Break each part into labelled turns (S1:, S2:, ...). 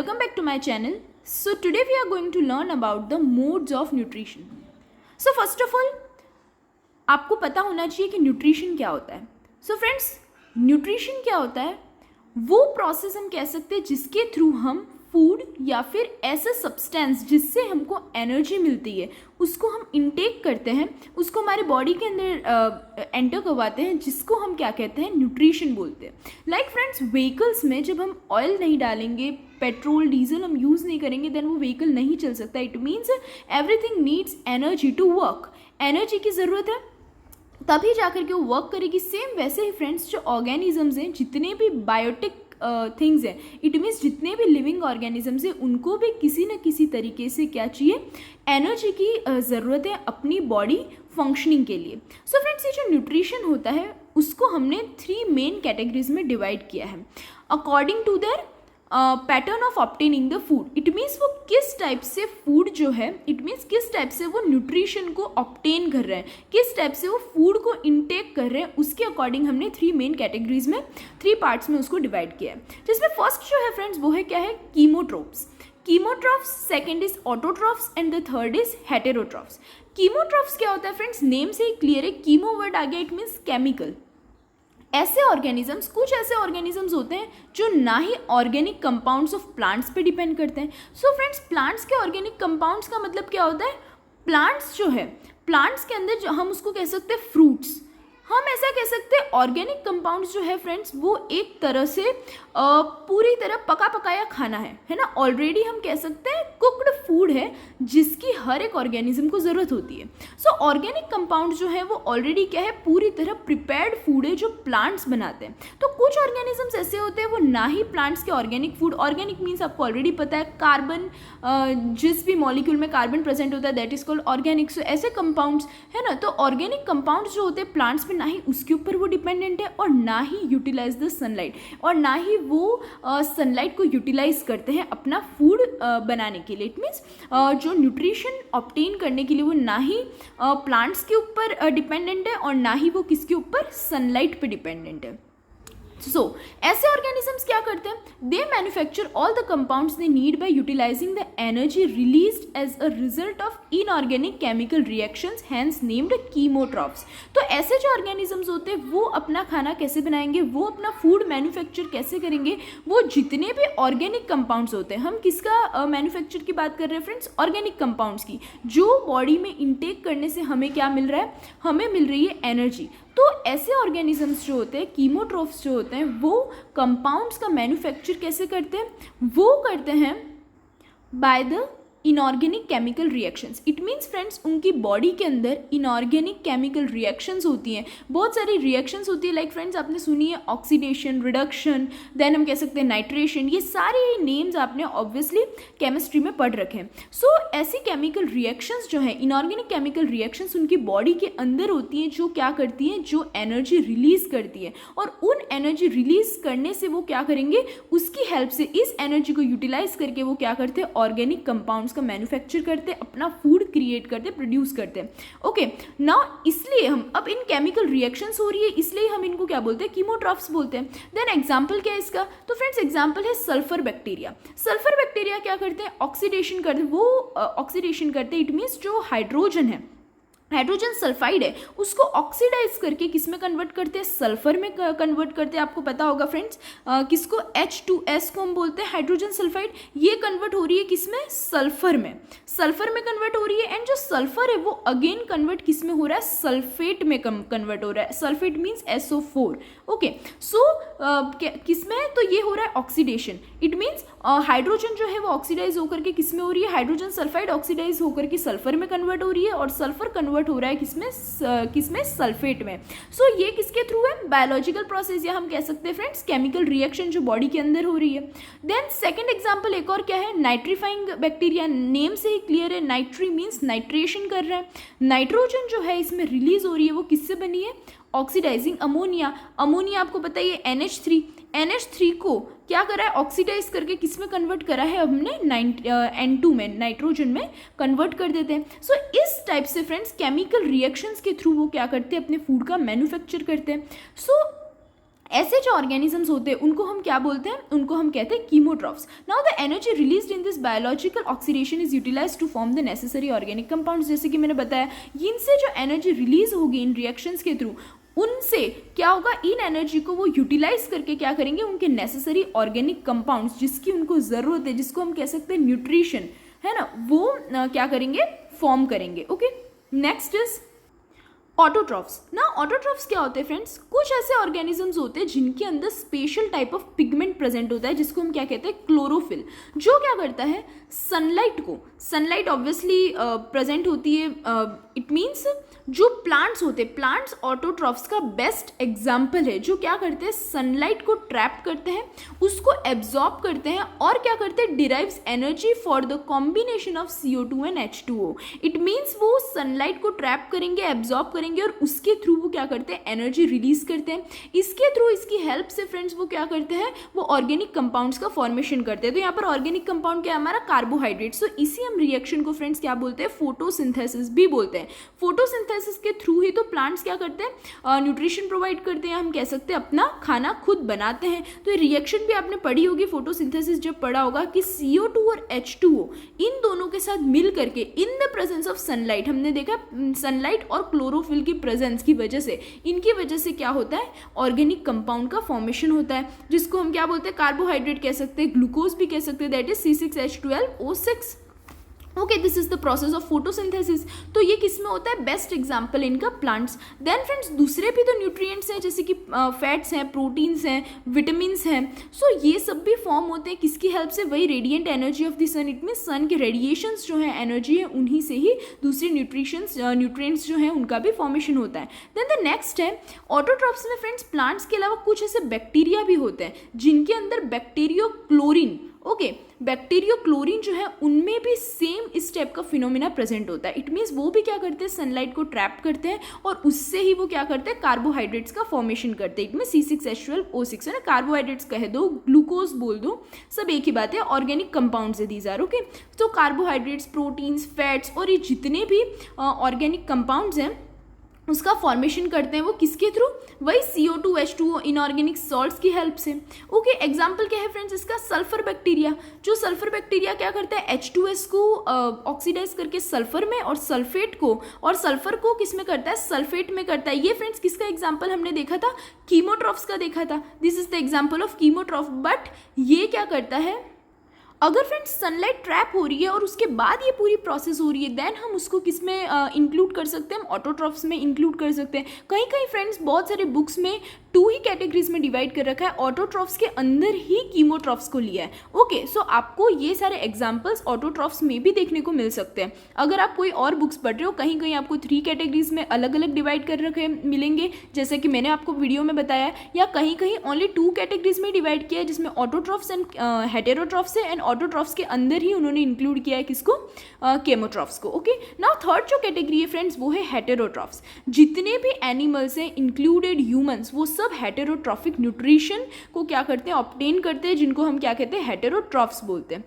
S1: welcome back to my channel. So today we are going to learn about the modes of nutrition. So first of all, आपको पता होना चाहिए कि nutrition क्या होता है. So friends, न्यूट्रिशन क्या होता है? वो प्रोसेस हम कह सकते हैं जिसके थ्रू हम फूड या फिर ऐसा सब्सटेंस जिससे हमको एनर्जी मिलती है उसको हम इनटेक करते हैं, उसको हमारे बॉडी के अंदर एंटर करवाते हैं, जिसको हम क्या कहते हैं, न्यूट्रिशन बोलते हैं. लाइक फ्रेंड्स, व्हीकल्स में जब हम ऑयल नहीं डालेंगे, पेट्रोल डीजल हम यूज़ नहीं करेंगे, देन वो व्हीकल नहीं चल सकता. It means everything needs energy to work. Energy की ज़रूरत है तभी जाकर के वो वर्क करेगी. सेम वैसे ही फ्रेंड्स, जो ऑर्गेनिजम्स हैं, जितने भी बायोटिक थिंग्स हैं, इट मीन्स जितने भी लिविंग ऑर्गेनिजम्स हैं, उनको भी किसी न किसी तरीके से क्या चाहिए, एनर्जी की ज़रूरत है अपनी बॉडी फंक्शनिंग के लिए. सो फ्रेंड्स, ये जो न्यूट्रिशन होता है उसको हमने 3 मेन कैटेगरीज में डिवाइड किया है according to their pattern of obtaining the food. It means वो किस टाइप से फूड जो है, इट मीन्स किस टाइप से वो न्यूट्रिशन को ऑब्टेन कर रहे हैं, किस टाइप से वो फूड को इनटेक कर रहे हैं, उसके अकॉर्डिंग हमने 3 मेन कैटेगरीज में 3 पार्ट्स में उसको डिवाइड किया है. जिसमें फर्स्ट जो है फ्रेंड्स वो है क्या है, chemotrophs. Chemotrophs, second is autotrophs and the third is heterotrophs. Chemotrophs क्या होता है फ्रेंड्स, नेम से ही क्लियर है, कीमो वर्ड आ गया, इट मीन्स केमिकल. ऐसे ऑर्गेनिजम्स, कुछ ऐसे ऑर्गेनिजम्स होते हैं जो ना ही ऑर्गेनिक कंपाउंड्स ऑफ प्लांट्स पे डिपेंड करते हैं. सो फ्रेंड्स, प्लांट्स के ऑर्गेनिक कंपाउंड्स का मतलब क्या होता है, प्लांट्स जो है, प्लांट्स के अंदर जो हम उसको कह सकते हैं फ्रूट्स, हम ऐसा कह सकते हैं ऑर्गेनिक कंपाउंड्स जो है फ्रेंड्स वो एक तरह से पूरी तरह पका पकाया खाना है ना. ऑलरेडी हम कह सकते हैं कुक्ड फूड है जिसकी हर एक ऑर्गेनिज्म को ज़रूरत होती है. सो ऑर्गेनिक कंपाउंड जो है वो ऑलरेडी क्या है, पूरी तरह प्रिपेयर्ड फूड है जो प्लांट्स बनाते हैं. तो कुछ ऑर्गेनिजम्स ऐसे होते हैं वो ना ही प्लांट्स के ऑर्गेनिक फूड, ऑर्गेनिक मीन्स आपको ऑलरेडी पता है कार्बन, जिस भी मॉलिक्यूल में कार्बन प्रेजेंट होता है दैट इज कॉल्ड ऑर्गेनिक. सो ऐसे कंपाउंड्स है ना, तो ऑर्गेनिक कंपाउंड्स जो होते हैं प्लांट्स में, ना ही उसके ऊपर वो डिपेंडेंट है और ना ही यूटिलाइज द सनलाइट, और ना ही वो सनलाइट को यूटिलाइज करते हैं अपना फूड बनाने के लिए. इट मीन्स जो न्यूट्रिशन ऑब्टेन करने के लिए वो ना ही प्लांट्स के ऊपर डिपेंडेंट है और ना ही वो किसके ऊपर, सनलाइट पे डिपेंडेंट है. सो ऐसे ऑर्गेनिजम्स क्या करते हैं, they manufacture all the compounds they need by utilising the energy released as a result of inorganic chemical reactions, hence named chemotrophs. तो ऐसे जो ऑर्गेनिजम्स होते हैं वो अपना खाना कैसे बनाएंगे, वो अपना फूड मैन्युफैक्चर कैसे करेंगे, वो जितने भी ऑर्गेनिक कंपाउंड्स होते हैं, हम किसका मैन्युफैक्चर की बात कर रहे हैं फ्रेंड्स, ऑर्गेनिक कंपाउंड्स की, जो बॉडी में इंटेक करने से हमें क्या मिल रहा है, हमें मिल रही है एनर्जी. तो ऐसे ऑर्गेनिजम्स जो होते हैं, कीमोट्रोफ्स जो होते हैं, वो कंपाउंड्स का मैन्युफैक्चर कैसे करते हैं, वो करते हैं by the inorganic chemical reactions. It means friends, उनकी बॉडी के अंदर इनऑर्गेनिक केमिकल रिएक्शंस होती हैं, बहुत सारी रिएक्शंस होती है. लाइक फ्रेंड्स, आपने सुनी है ऑक्सीडेशन, रिडक्शन, देन हम कह सकते हैं नाइट्रेशन, ये सारे नेम्स आपने ऑब्वियसली केमिस्ट्री में पढ़ रखे हैं. सो ऐसी केमिकल रिएक्शंस जो है, इनऑर्गेनिक केमिकल रिएक्शंस उनकी बॉडी के अंदर होती हैं, जो क्या करती हैं, जो एनर्जी रिलीज करती है, और उन एनर्जी रिलीज करने से वो क्या करेंगे, उसकी हेल्प से इस एनर्जी को यूटिलाइज करके वो क्या करते हैं, ऑर्गेनिक कंपाउंड्स का मैन्युफैक्चर करते, अपना फूड क्रिएट करते, प्रोड्यूस करते. ओके नाउ, इसलिए हम अब इन केमिकल रिएक्शंस हो रही है, इसलिए हम इनको क्या बोलते हैं, कीमोट्रॉफ्स बोलते हैं. देन एग्जांपल क्या है इसका, तो फ्रेंड्स एग्जांपल है सल्फर बैक्टीरिया. सल्फर बैक्टीरिया क्या करते हैं, ऑक्सीडेशन करते, वो ऑक्सीडेशन करते, इट मीन्स जो हाइड्रोजन है, हाइड्रोजन सल्फाइड है, उसको ऑक्सीडाइज करके किस में कन्वर्ट करते हैं, सल्फर में कन्वर्ट करते हैं. आपको पता होगा फ्रेंड्स, किसको, H2S को हम बोलते हैं हाइड्रोजन सल्फाइड. ये कन्वर्ट हो रही है किस में, सल्फर में, सल्फर में कन्वर्ट हो रही है. एंड जो सल्फर है वो अगेन कन्वर्ट किस में हो रहा है, सल्फेट में कन्वर्ट हो रहा है. Sulphate means SO4. ओके, सो किस में, तो ये हो रहा है ऑक्सीडेशन. इट मीन्स हाइड्रोजन जो है वो ऑक्सीडाइज होकर के किस में हो रही है, हाइड्रोजन सल्फाइड ऑक्सीडाइज होकर के सल्फर में कन्वर्ट हो रही है, और सल्फर कन्वर्ट हो रहा है किसमें, सल्फेट में. सो ये किसके थ्रू है, बायोलॉजिकल प्रोसेस, या हम कह सकते हैं फ्रेंड्स केमिकल रिएक्शन जो बॉडी के अंदर हो रही है. देन सेकंड एग्जांपल एक और क्या है, नाइट्रीफाइंग बैक्टीरिया. नेम से ही क्लियर है, नाइट्री मीन्स नाइट्रेशन कर रहा है. नाइट्रोजन जो है इसमें रिलीज हो रही है, वो किससे बनी है, ऑक्सीडाइजिंग अमोनिया. अमोनिया आपको पता है NH3, NH3 को क्या करा है, ऑक्सीडाइज करके किस में कन्वर्ट करा है हमने, N2 में, नाइट्रोजन में कन्वर्ट कर देते हैं. सो इस टाइप से फ्रेंड्स केमिकल रिएक्शंस के थ्रू वो क्या करते हैं, अपने फूड का मैन्युफैक्चर करते हैं. सो ऐसे जो ऑर्गेनिजम्स होते हैं उनको हम क्या बोलते हैं, उनको हम कहते हैं chemotrophs. Now the energy released in this biological oxidation is utilised to form the necessary organic compounds. जैसे कि मैंने बताया, इनसे जो एनर्जी रिलीज होगी इन रिएक्शंस के थ्रू, उनसे क्या होगा, इन एनर्जी को वो यूटिलाइज करके क्या करेंगे, उनके नेसेसरी ऑर्गेनिक कंपाउंड्स जिसकी उनको ज़रूरत है, जिसको हम कह सकते हैं न्यूट्रिशन है ना, वो क्या करेंगे, फॉर्म करेंगे. Okay, next is autotrophs. ना ऑटोट्रॉफ्स क्या होते हैं फ्रेंड्स, कुछ ऐसे ऑर्गेनिजम्स होते हैं जिनके अंदर special type of pigment present होता है जिसको हम क्या कहते हैं, क्लोरोफिल, जो क्या करता है, सनलाइट को, सनलाइट ऑब्वियसली प्रेजेंट होती है, इट मीन्स जो प्लांट्स होते हैं, प्लांट्स ऑटोट्रॉफ्स का बेस्ट एग्जाम्पल है, जो क्या करते हैं, सनलाइट को ट्रैप करते हैं, उसको एब्जॉर्ब करते हैं और क्या करते हैं, derives energy for the combination of CO2 and H2O. It means वो सनलाइट को ट्रैप करेंगे, एब्जॉर्ब करेंगे और उसके थ्रू वो क्या करते हैं, एनर्जी रिलीज करते हैं. इसके थ्रू, इसकी हेल्प से फ्रेंड्स वो क्या करते हैं, वो ऑर्गेनिक कंपाउंड्स का फॉर्मेशन करते हैं. तो यहाँ पर ऑर्गेनिक कंपाउंड क्या है हमारा, कार्बोहाइड्रेट्स. तो इसी हम रिएक्शन को फ्रेंड्स क्या बोलते हैं, फोटोसिंथेसिस भी बोलते हैं. फोटोसिंथेसिस के थ्रू ही तो प्लांट्स क्या करते हैं, न्यूट्रिशन प्रोवाइड करते हैं, हम कह सकते हैं अपना खाना खुद बनाते हैं. तो ये रिएक्शन भी आपने पढ़ी होगी, फोटोसिंथेसिस जब पढ़ा होगा कि CO2 और H2O इन दोनों के साथ मिल करके in the presence of sunlight, हमने देखा सनलाइट और क्लोरोफिल की प्रेजेंस की वजह से, इनकी वजह से क्या होता है, ऑर्गेनिक कंपाउंड का फॉर्मेशन होता है, जिसको हम क्या बोलते हैं, कार्बोहाइड्रेट कह सकते हैं, ग्लूकोज भी कह सकते हैं, that is C6H12O6. Okay, this is the process of photosynthesis. तो ये किस में होता है, बेस्ट एग्जाम्पल इनका प्लांट्स. देन फ्रेंड्स दूसरे भी तो न्यूट्रिएंट्स हैं, जैसे कि फैट्स हैं, प्रोटीन्स हैं, विटामिन्स हैं. सो ये सब भी फॉर्म होते हैं किसकी हेल्प से, वही radiant energy of the sun. It mean sun के रेडिएशंस जो है, एनर्जी है, उन्हीं से ही दूसरे न्यूट्रिएंट्स जो हैं उनका भी फॉर्मेशन होता है. देन द नेक्स्ट है, ऑटोट्रॉफ्स में फ्रेंड्स प्लांट्स के अलावा कुछ ऐसे बैक्टीरिया भी होते हैं जिनके अंदर bacterio chlorine, okay, bacterio chlorine जो है उनमें भी सेम इस टाइप का फिनोमिना प्रेजेंट होता है. इट मीन्स वो भी क्या करते हैं, सनलाइट को ट्रैप करते हैं और उससे ही वो क्या करते हैं, कार्बोहाइड्रेट्स का फॉर्मेशन करते हैं. इट मीन C6H12O6 है ना, कार्बोहाइड्रेट्स कह दो, ग्लूकोज बोल दो, सब एक ही बात है, ऑर्गेनिक कंपाउंड्स है दीज आर. ओके, तो कार्बोहाइड्रेट्स, प्रोटीन्स, फैट्स और ये जितने भी ऑर्गेनिक कंपाउंड्स हैं उसका फॉर्मेशन करते हैं वो किसके थ्रू, वही CO2 H2O इनऑर्गेनिक सॉल्ट्स की हेल्प से. ओके, एग्जांपल क्या है फ्रेंड्स इसका, सल्फर बैक्टीरिया. जो सल्फर बैक्टीरिया क्या करता है, H2S को ऑक्सीडाइज करके सल्फर में, और सल्फेट को, और सल्फर को किस में करता है, सल्फेट में करता है. ये फ्रेंड्स किसका एग्जाम्पल हमने देखा था, कीमोट्रॉफ्स का देखा था. This is the example of chemotroph. But ये क्या करता है, अगर फ्रेंड्स सनलाइट ट्रैप हो रही है और उसके बाद ये पूरी प्रोसेस हो रही है, देन हम उसको किस में इंक्लूड कर सकते हैं, हम ऑटोट्रॉफ्स में इंक्लूड कर सकते हैं. कहीं कहीं फ्रेंड्स बहुत सारे बुक्स में 2 ही कैटेगरीज में डिवाइड कर रखा है, ऑटोट्रॉफ्स के अंदर ही कीमोट्रॉफ्स को लिया है. ओके, सो आपको ये सारे एग्जाम्पल्स ऑटोट्रॉफ्स में भी देखने को मिल सकते हैं. अगर आप कोई और बुक्स पढ़ रहे हो, कहीं कहीं आपको 3 कैटेगरीज में अलग अलग डिवाइड कर रखे मिलेंगे, जैसे कि मैंने आपको वीडियो में बताया, या कहीं कहीं ओनली 2 कैटेगरीज में डिवाइड किया है, जिसमें ऑटोट्रॉफ्स एंड हेटेरोट्रॉफ्स है, एंड ऑटोट्रॉफ्स के अंदर ही उन्होंने इंक्लूड किया है किसको, केमोट्रॉफ्स को. ओके, नाउ थर्ड जो कैटेगरी है फ्रेंड्स वो है हेटेरोट्रॉफ्स. जितने भी एनिमल्स हैं इंक्लूडेड ह्यूमंस, वो सब हेटेरोट्रॉफिक न्यूट्रिशन को क्या करते हैं, ऑब्टेन करते हैं, जिनको हम क्या कहते हैं, हेटेरोट्रॉफ्स बोलते हैं.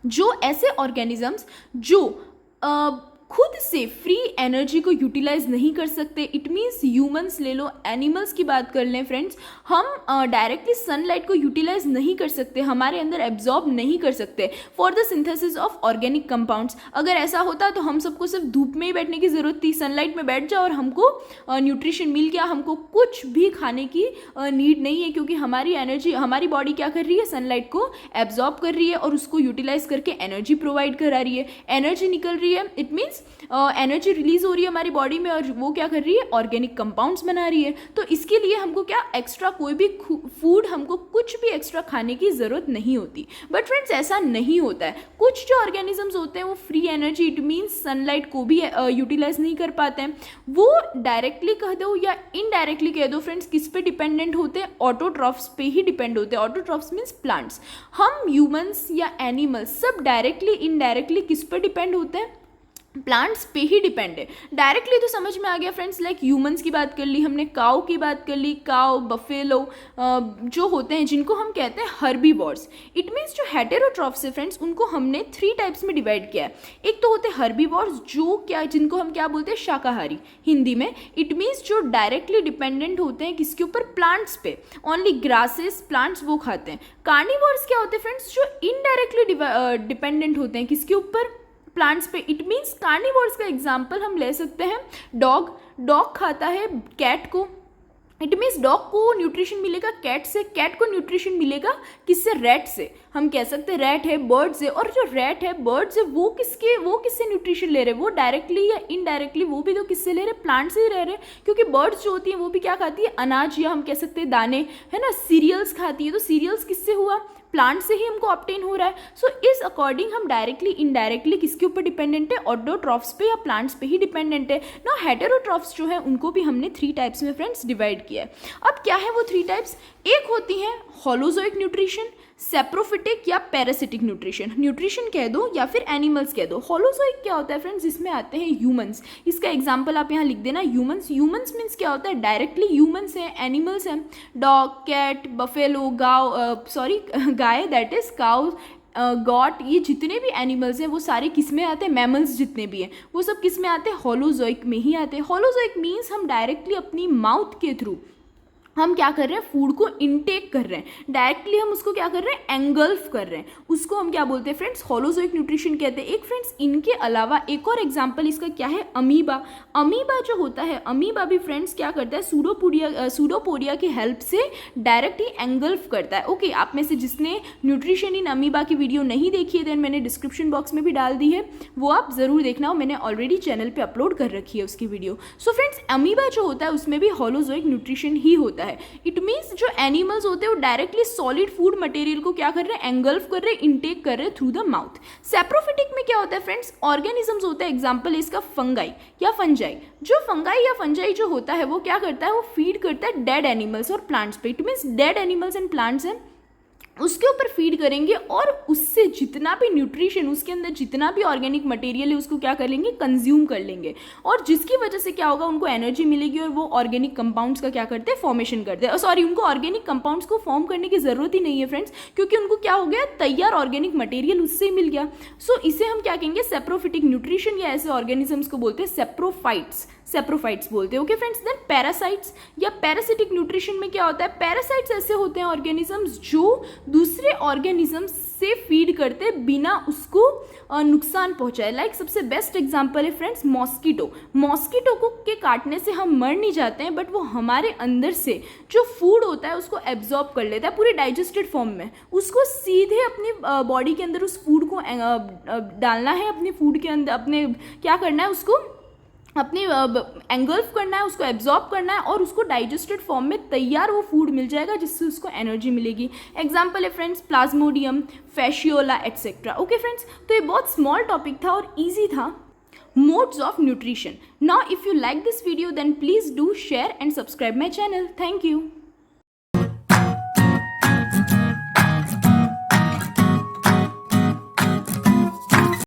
S1: जो ऐसे ऑर्गेनिजम्स जो खुद से फ्री एनर्जी को यूटिलाइज नहीं कर सकते, इट मीन्स ह्यूमंस ले लो, एनिमल्स की बात कर लें फ्रेंड्स, हम डायरेक्टली सनलाइट को यूटिलाइज नहीं कर सकते, हमारे अंदर एब्जॉर्ब नहीं कर सकते for the synthesis of organic compounds. अगर ऐसा होता तो हम सबको सिर्फ धूप में ही बैठने की ज़रूरत थी, सनलाइट में बैठ जाओ और हमको न्यूट्रिशन मिल गया, हमको कुछ भी खाने की नीड नहीं है, क्योंकि हमारी एनर्जी, हमारी बॉडी क्या कर रही है, सनलाइट को एब्जॉर्ब कर रही है और उसको यूटिलाइज करके एनर्जी प्रोवाइड करा रही है. एनर्जी निकल रही है, इट मीन्स एनर्जी रिलीज हो रही है हमारी बॉडी में, और वो क्या कर रही है, ऑर्गेनिक कंपाउंड्स बना रही है. तो इसके लिए हमको क्या एक्स्ट्रा कोई भी फूड, हमको कुछ भी एक्स्ट्रा खाने की ज़रूरत नहीं होती. बट फ्रेंड्स ऐसा नहीं होता है. कुछ जो ऑर्गेनिजम्स होते हैं वो free energy, it means sunlight को भी यूटिलाइज नहीं कर पाते हैं. वो डायरेक्टली कह दो या इनडायरेक्टली कह दो फ्रेंड्स, किस पे डिपेंडेंट होते हैं, ऑटोट्रॉफ्स पे ही डिपेंड होते हैं. Autotrophs means plants. हम ह्यूमंस या एनिमल्स सब डायरेक्टली इनडायरेक्टली किस पे डिपेंड होते हैं, प्लांट्स पे ही डिपेंड है। डायरेक्टली तो समझ में आ गया फ्रेंड्स, लाइक ह्यूमंस की बात कर ली हमने, काऊ की बात कर ली, काऊ, बफेलो जो होते हैं जिनको हम कहते हैं हर्बीवोर्स। इट मीन्स जो हेटेरोट्रॉफ्स है फ्रेंड्स उनको हमने 3 टाइप्स में डिवाइड किया है। एक तो होते हैं हर्बीवोर्स जो क्या, जिनको हम क्या बोलते हैं, शाकाहारी हिंदी में। इट मीन्स जो डायरेक्टली डिपेंडेंट होते हैं किसके ऊपर, प्लांट्स पे, ओनली ग्रासेस प्लांट्स वो खाते हैं। कार्निवोर्स क्या होते हैं फ्रेंड्स, जो इनडायरेक्टली डिपेंडेंट होते हैं किसके ऊपर, प्लांट्स पे। इट मीन्स कार्निवोर्स का एग्जाम्पल हम ले सकते हैं डॉग, डॉग खाता है कैट को। इट मीन्स डॉग को न्यूट्रिशन मिलेगा कैट से, कैट को न्यूट्रिशन मिलेगा किससे, रैट से। हम कह सकते हैं रैट है बर्ड से, और जो रैट है बर्ड्स है वो किससे न्यूट्रिशन ले रहे हैं, वो डायरेक्टली या इनडायरेक्टली वो भी तो किससे ले रहे हैं, प्लांट से ही रह रहे हैं। क्योंकि बर्ड्स जो होती हैं वो भी क्या खाती है, अनाज, या हम कह सकते हैं दाने, है ना, सीरियल्स खाती है। तो सीरियल्स किससे हुआ, प्लांट से ही हमको ऑब्टेन हो रहा है। सो इस अकॉर्डिंग हम डायरेक्टली इनडायरेक्टली किसके ऊपर डिपेंडेंट है, ऑटोट्रॉफ्स पे या प्लांट्स पे ही डिपेंडेंट है। ना हेटेरोट्रॉफ्स जो है उनको भी हमने 3 टाइप्स में फ्रेंड्स डिवाइड किया है। अब क्या है वो 3 टाइप्स, एक होती है होलोजोइक न्यूट्रिशन, सेप्रोफिटिक या पैरासिटिक न्यूट्रिशन, न्यूट्रिशन कह दो या फिर एनिमल्स कह दो। होलोजोइक क्या होता है फ्रेंड्स, जिसमें आते हैं ह्यूमंस। इसका एग्जांपल आप यहाँ लिख देना, ह्यूमंस। ह्यूमंस मीन्स क्या होता है, डायरेक्टली ह्यूमंस हैं, एनिमल्स हैं, डॉग, कैट, बफेलो, गाय, दैट इज काउ, गॉट, ये जितने भी एनिमल्स हैं वो सारे किस में आते हैं, मैमल्स जितने भी हैं वो सब किस में आते हैं, होलोजोइक में ही आते हैं। होलोजोइक मीन्स हम डायरेक्टली अपनी माउथ के थ्रू हम क्या कर रहे हैं, फूड को इनटेक कर रहे हैं, डायरेक्टली हम उसको क्या कर रहे हैं, एंगल्फ कर रहे हैं, उसको हम क्या बोलते हैं फ्रेंड्स, होलोजोइक न्यूट्रिशन कहते हैं। एक फ्रेंड्स इनके अलावा एक और एग्जांपल इसका क्या है, अमीबा। अमीबा जो होता है, अमीबा भी फ्रेंड्स क्या करता है, सूडोपोडिया की हेल्प से डायरेक्टली एंगल्फ करता है। ओके, आप में से जिसने न्यूट्रिशन इन अमीबा की वीडियो नहीं देखी है देन मैंने डिस्क्रिप्शन बॉक्स में भी डाल दी है, वो आप ज़रूर देखना, मैंने ऑलरेडी चैनल पर अपलोड कर रखी है उसकी वीडियो। सो फ्रेंड्स अमीबा जो होता है उसमें भी होलोजोइक न्यूट्रिशन ही होता है। इट मीन्स जो एनिमल्स होते हैं वो डायरेक्टली सॉलिड फूड मटेरियल को क्या कर रहे हैं, एंगल्फ कर रहे हैं, इनटेक कर रहे हैं थ्रू द माउथ। सेप्रोफिटिक में क्या होता है फ्रेंड्स, ऑर्गेनिजम्स होते हैं, एग्जांपल इसका फंगाई या फंजाई। जो फंगाई या फंजाई जो होता है वो क्या करता है, वो फीड करता है डेड एनिमल्स और प्लांट्स पे। It means dead animals and plants हैं उसके ऊपर फीड करेंगे और उससे जितना भी न्यूट्रिशन, उसके अंदर जितना भी ऑर्गेनिक मटेरियल है उसको क्या कर लेंगे, कंज्यूम कर लेंगे, और जिसकी वजह से क्या होगा, उनको एनर्जी मिलेगी और वो ऑर्गेनिक कंपाउंड्स का क्या करते हैं, फॉर्मेशन करते हैं। सॉरी, उनको ऑर्गेनिक कंपाउंड्स को फॉर्म करने की जरूरत ही नहीं है फ्रेंड्स, क्योंकि उनको क्या हो गया, तैयार ऑर्गेनिक मटेरियल उससे ही मिल गया। सो इसे हम क्या कहेंगे, सेप्रोफिटिक न्यूट्रिशन, या ऐसे ऑर्गेनिजम्स को बोलते हैं सेप्रोफाइट्स बोलते हैं। ओके फ्रेंड्स, देन पैरासाइट्स या पैरासिटिक न्यूट्रिशन में क्या होता है, पैरासाइट्स ऐसे होते हैं ऑर्गेनिजम्स जो दूसरे ऑर्गेनिजम्स से फीड करते बिना उसको नुकसान पहुंचाए। लाइक सबसे बेस्ट एग्जांपल है फ्रेंड्स मॉस्किटो को के काटने से हम मर नहीं जाते हैं, बट वो हमारे अंदर से जो फूड होता है उसको एब्जॉर्ब कर लेता है पूरे डाइजेस्टेड फॉर्म में, उसको सीधे अपनी बॉडी के अंदर उस फूड को डालना है, अपने फूड के अंदर अपने क्या करना है, उसको अपने एंगल्फ करना है, उसको एब्जॉर्ब करना है और उसको डाइजेस्टेड फॉर्म में तैयार वो फूड मिल जाएगा जिससे उसको एनर्जी मिलेगी। एग्जाम्पल है friends Plasmodium, Fasciola etcetera. Okay friends, तो ये बहुत स्मॉल टॉपिक था और ईजी था, modes of nutrition. Now if you like this video then please do share and subscribe my channel. Thank you.